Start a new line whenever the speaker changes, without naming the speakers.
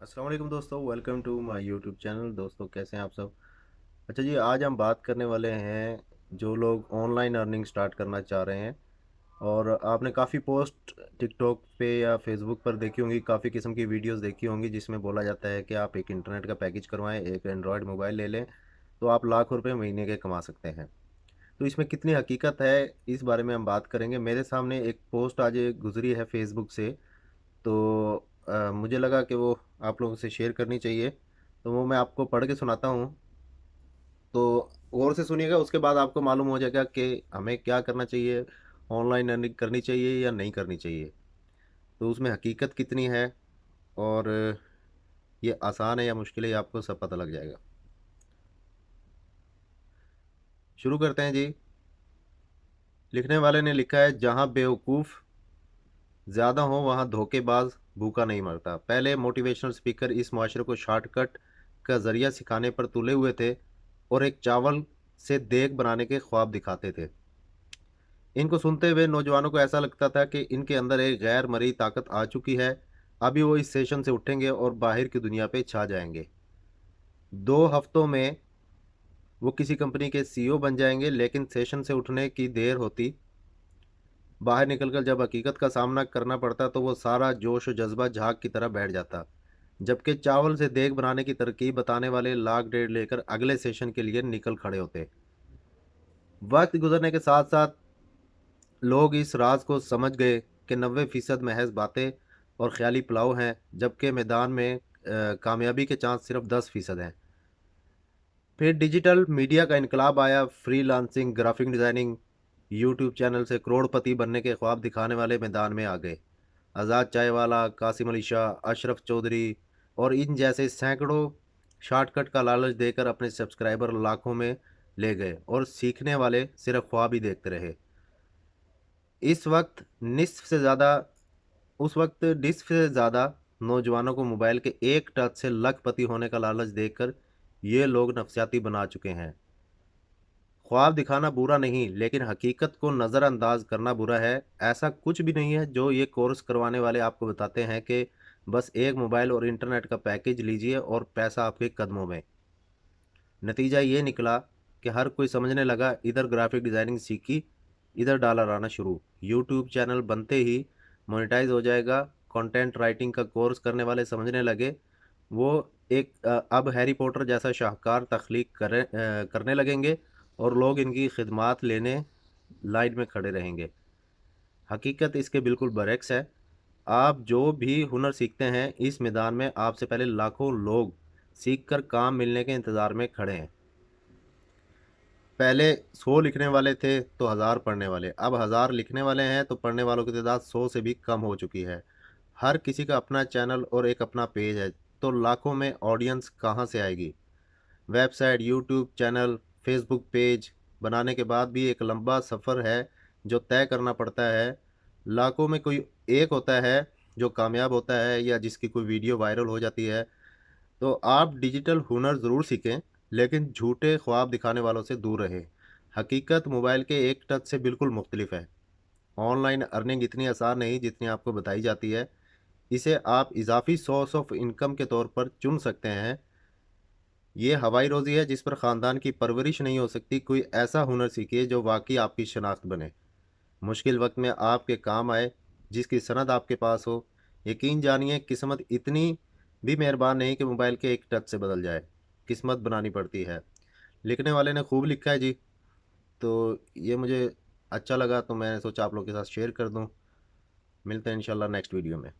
अस्सलाम वालेकुम दोस्तों, welcome to my YouTube channel. दोस्तों, कैसे हैं आप सब? अच्छा जी, आज हम बात करने वाले हैं जो लोग ऑनलाइन अर्निंग स्टार्ट करना चाह रहे हैं। और आपने काफ़ी पोस्ट टिकटॉक पे या फेसबुक पर देखी होंगी, काफ़ी किस्म की वीडियोस देखी होंगी जिसमें बोला जाता है कि आप एक इंटरनेट का पैकेज करवाएं, एक एंड्रॉयड मोबाइल ले लें तो आप लाखों रुपए महीने के कमा सकते हैं। तो इसमें कितनी हकीकत है, इस बारे में हम बात करेंगे। मेरे सामने एक पोस्ट आज गुजरी है फेसबुक से, तो मुझे लगा कि वो आप लोगों से शेयर करनी चाहिए, तो वो मैं आपको पढ़ के सुनाता हूँ। तो गौर से सुनिएगा, उसके बाद आपको मालूम हो जाएगा कि हमें क्या करना चाहिए, ऑनलाइन अर्निंग करनी चाहिए या नहीं करनी चाहिए। तो उसमें हकीकत कितनी है और ये आसान है या मुश्किल है, ये आपको सब पता लग जाएगा। शुरू करते हैं जी। लिखने वाले ने लिखा है, जहाँ बेवकूफ़ ज़्यादा हो वहाँ धोखेबाज भूखा नहीं मरता। पहले मोटिवेशनल स्पीकर इस मुआशरे को शॉर्टकट का ज़रिया सिखाने पर तुले हुए थे और एक चावल से देग बनाने के ख्वाब दिखाते थे। इनको सुनते हुए नौजवानों को ऐसा लगता था कि इनके अंदर एक गैर मरी ताकत आ चुकी है। अभी वो इस सेशन से उठेंगे और बाहर की दुनिया पे छा जाएंगे। 2 हफ्तों में वो किसी कंपनी के सीईओ बन जाएंगे, लेकिन सेशन से उठने की देर होती। बाहर निकलकर जब हकीकत का सामना करना पड़ता तो वो सारा जोश और जज्बा झाग की तरह बैठ जाता। जबकि चावल से देग बनाने की तरकीब बताने वाले लाख डेढ़ लेकर अगले सेशन के लिए निकल खड़े होते। वक्त गुजरने के साथ साथ लोग इस राज को समझ गए कि 90% महज बातें और ख्याली पुलाव हैं, जबकि मैदान में कामयाबी के चांस सिर्फ 10% हैं। फिर डिजिटल मीडिया का इनकलाब आया। Freelancing, graphic designing, YouTube channel से करोड़पति बनने के ख्वाब दिखाने वाले मैदान में आ गए। आज़ाद चायवाला, कासिम अली शाह, अशरफ चौधरी और इन जैसे सैकड़ों शॉर्टकट का लालच देकर अपने सब्सक्राइबर लाखों में ले गए और सीखने वाले सिर्फ ख्वाब ही देखते रहे। इस वक्त निस्फ से ज़्यादा उस वक्त निस्फ से ज़्यादा नौजवानों को मोबाइल के एक टच से लखपति होने का लालच देकर ये लोग नफसियाती बना चुके हैं। ख्वाब दिखाना बुरा नहीं, लेकिन हकीकत को नज़रअंदाज करना बुरा है। ऐसा कुछ भी नहीं है जो ये कोर्स करवाने वाले आपको बताते हैं कि बस एक मोबाइल और इंटरनेट का पैकेज लीजिए और पैसा आपके कदमों में। नतीजा ये निकला कि हर कोई समझने लगा, इधर ग्राफिक डिज़ाइनिंग सीखी, इधर डॉलर आना शुरू। यूट्यूब चैनल बनते ही मोनेटाइज हो जाएगा। कंटेंट राइटिंग का कोर्स करने वाले समझने लगे वो अब हैरी पॉटर जैसा शाहकार तख्लीक करने लगेंगे और लोग इनकी खिदमात लेने लाइन में खड़े रहेंगे। हकीकत इसके बिल्कुल बरक्स है। आप जो भी हुनर सीखते हैं, इस मैदान में आपसे पहले लाखों लोग सीख कर काम मिलने के इंतज़ार में खड़े हैं। पहले 100 लिखने वाले थे तो 1000 पढ़ने वाले, अब 1000 लिखने वाले हैं तो पढ़ने वालों की तादाद 100 से भी कम हो चुकी है। हर किसी का अपना चैनल और एक अपना पेज है, तो लाखों में ऑडियंस कहाँ से आएगी? Website, YouTube channel, Facebook page बनाने के बाद भी एक लंबा सफ़र है जो तय करना पड़ता है। लाखों में कोई एक होता है जो कामयाब होता है या जिसकी कोई वीडियो वायरल हो जाती है। तो आप डिजिटल हुनर ज़रूर सीखें, लेकिन झूठे ख्वाब दिखाने वालों से दूर रहें। हकीकत मोबाइल के एक टच से बिल्कुल मुख्तलिफ है। ऑनलाइन अर्निंग इतनी आसान नहीं जितनी आपको बताई जाती है। इसे आप इजाफी सोर्स ऑफ इनकम के तौर पर चुन सकते हैं। ये हवाई रोज़ी है जिस पर ख़ानदान की परवरिश नहीं हो सकती। कोई ऐसा हुनर सीखिए जो वाकई आपकी शनाख्त बने, मुश्किल वक्त में आपके काम आए, जिसकी सनद आपके पास हो। यकीन जानिए, किस्मत इतनी भी मेहरबान नहीं कि मोबाइल के एक टच से बदल जाए। किस्मत बनानी पड़ती है। लिखने वाले ने खूब लिखा है जी। तो ये मुझे अच्छा लगा, तो मैंने सोचा आप लोग के साथ शेयर कर दूं। मिलते हैं इंशाल्लाह नेक्स्ट वीडियो में।